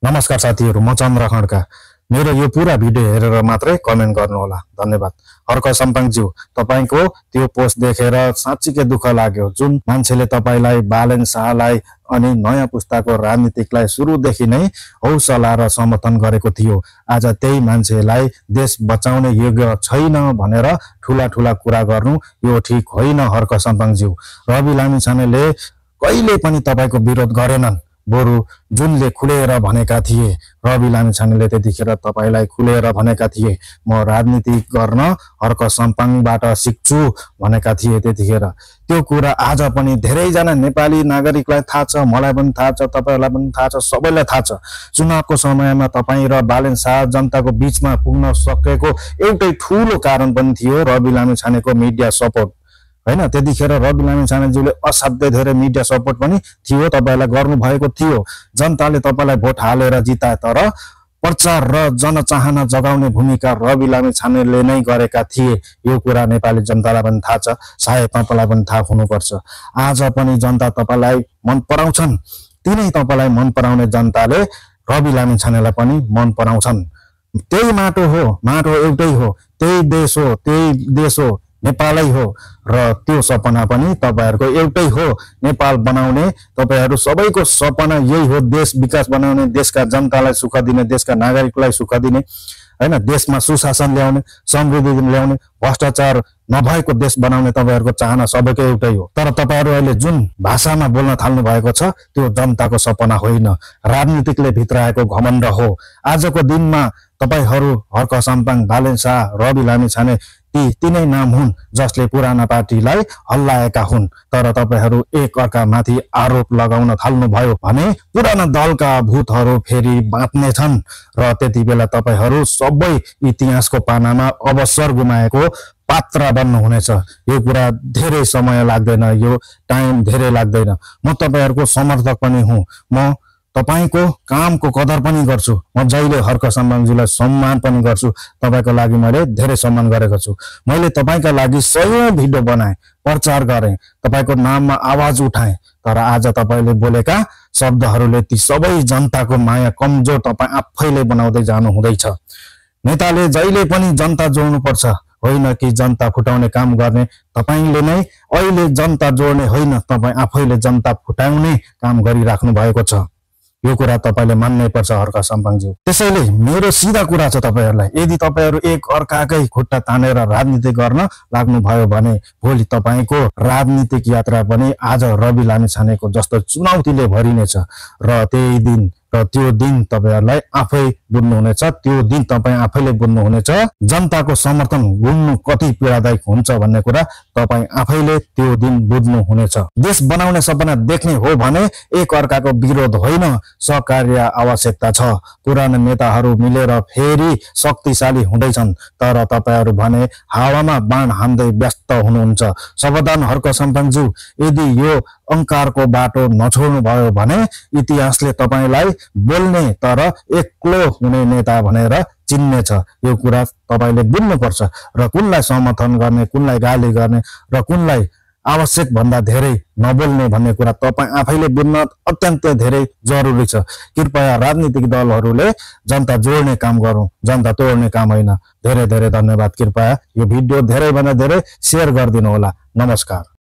नमस्कार साथीहरू, म चन्द्र खड्का। मेरो यो पुरा भिडियो हेरेर मात्रै कमेन्ट गर्नुहोला, धन्यवाद। हर्क सम्पाङज्यू, तपाईको त्यो पोस्ट देखेर साँच्चीकै दुःख लाग्यो। जुन मान्छेले तपाईलाई, बालेन शाहलाई अनि नयाँ पुस्ताको राजनीतिकलाई सुरुदेखि नै हौसला र समर्थन गरेको थियो, आज त्यही मान्छेलाई देश बचाउने योग्य छैन भनेर ठूला ठूला कुरा गर्नु यो ठीक होइन। हर्क सम्पाङज्यू, रवि लामिछानेले कहिले पनि तपाईको विरोध गरेनन्, बरु जुनले खुलेर भनेका थिए, रवि लामिछानेले त्यतिखेर तपाईलाई खुलेर भनेका थिए, म राजनीति गर्न हर्क सम्पाङबाट सिक्छु भनेका थिए त्यतिखेर। त्यो कुरा आज पनि धेरैजना नेपाली नागरिकलाई थाहा छ, मलाई पनि थाहा छ, तपाईहरुलाई पनि थाहा छ, सबैलाई थाहा छ। चुनावको समयमा तपाई र बालेन शाह जनताको बीचमा पुग्न सकेको एउटै ठूलो कारण पनि थियो रवि लामिछानेको मिडिया सपोर्ट, हैन? त्यतिखेर रवि लामिछानेज्यूले असाध्यै धेरै मिडिया सपोर्ट पनि थियो, तपाईलाई गर्नु भएको थियो। जनताले तपाईलाई भोट हालेर जिताए, तर प्रचार र जनचाहना जगाउने भूमिका रवि लामिछानेले नै गरेका थिए। यो कुरा नेपाली जनतालाई पनि थाहा छ, सायद तपाईलाई पनि थाहा हुनुपर्छ। आज पनि जनता तपाईलाई मन पराउँछन्, तिनै तपाईलाई मन पराउने जनताले रवि लामिछानेलाई पनि मन पराउँछन्। त्यही माटो हो, माटो एउटै हो, त्यही देश हो, नेपालै हो, र त्यो सपना पनि तपाईहरुको एउटै हो, नेपाल बनाउने। तपाईहरु सबैको सपना यही हो, देश विकास बनाउने, देशका जनतालाई सुख दिने, देशका नागरिकलाई सुख दिने, हैन? देशमा सुशासन ल्याउने, समृद्धि ल्याउने, भ्रष्टाचार नभएको देश बनाउने तपाईहरुको चाहना सबैको एउटै हो। तर तपाईहरु अहिले जुन भाषामा बोल्न थाल्नु भएको छ, त्यो जनताको सपना होइन, राजनीतिकले भित्राएको घमण्ड हो। आजको दिनमा तपाईहरु हर्क सम्पाङ, बालेन शाह, रवि लामिछाने तिनै नाम हुन् जसले पुराना पार्टीलाई हल्लाएका हुन्, तर तपाईहरु एक अर्कामाथि आरोप लगाउन थाल्नुभयो भने पुराना दलका भूतहरु फेरि बाँच्ने छन्, र त्यति बेला तपाईहरु सबै इतिहासको पानामा अवसर गुमाएको पात्र बन्नुहुनेछ। यो कुरा धेरै समय लाग्दैन, यो टाइम धेरै लाग्दैन। म तपाईहरुको समर्थक पनि हुँ, म तपाईको कामको कदर पनि गर्छु, म जहिले हर्क सम्पाङज्यूलाई सम्मान पनि गर्छु। तपाईको लागि मैले धेरै सम्मान गरेको छु। मैले तपाईका लागि सयौं भिडियो बनाए, प्रचार गरे, तपाईको नाममा आवाज उठाए, तर आज तपाईले बोलेका शब्दहरूले ती सबै जनताको माया कमजोर तपाई आफैले बनाउँदै जानु हुँदैछ। नेताले जहिले पनि जनता जोड्नु पर्छ, होइन कि जनता फुटाउने काम गर्ने। तपाईले नै अहिले जनता जोड्ने होइन, तपाई आफैले जनता फुटाउने काम गरिराख्नु भएको छ। यो कुरा तपाईले मान्नै पर्छ हर्क सम्पाङज्यू। त्यसैले मेरो सिधा कुरा छ तपाईहरुलाई, यदि तपाईहरु एक अर्काकै खुट्टा तानेर राजनीति गर्न लाग्नु भयो भने भोलि तपाईको राजनीतिक यात्रा पनि आज रवि लामिछानेको जस्तो चुनौतीले भरिनेछ, र त्यही दिन र त्यो दिन तपाईहरुलाई आफै बुझ्नुहुनेछ, त्यो दिन तपाई आफैले बुझ्नुहुनेछ जनताको समर्थन गुम्नु कति पीडादायक हुन्छ भन्ने कुरा तपाई आफैले त्यो दिन बुझ्नुहुनेछ। देश बनाउने सपना देख्ने हो भने एक अर्काको विरोध होइन, सहकार्य आवश्यकता छ। पुराना नेताहरू मिलेर फेरि शक्तिशाली हुँदैछन्, तर तपाईहरु भने हावामा बाण हान्दै व्यस्त हुनुहुन्छ। सावधान हर्क सम्पाङज्यू, यदि यो अहंकारको बाटो नछोड्नु भयो भने इतिहासले तपाईलाई बोल्ने तर एक्लो हुने नेता भनेर चिन्नेछ। यो कुरा तपाईले बुझ्नुपर्छ, र कुनलाई समर्थन गर्ने, कुनलाई गाली गर्ने, र कुनलाई आवश्यक भन्दा धेरै नबोल्ने भन्ने कुरा तपाई आफैले बुझ्न अत्यन्त धेरै जरुरी छ। कृपया राजनीतिक दलहरूले जनता जोड्ने काम गरौं, जनता तोड्ने काम होइन। धेरै धेरै धन्यवाद। कृपया यो भिडियो धेरै भन्दा धेरै शेयर गरिदिनु होला। नमस्कार।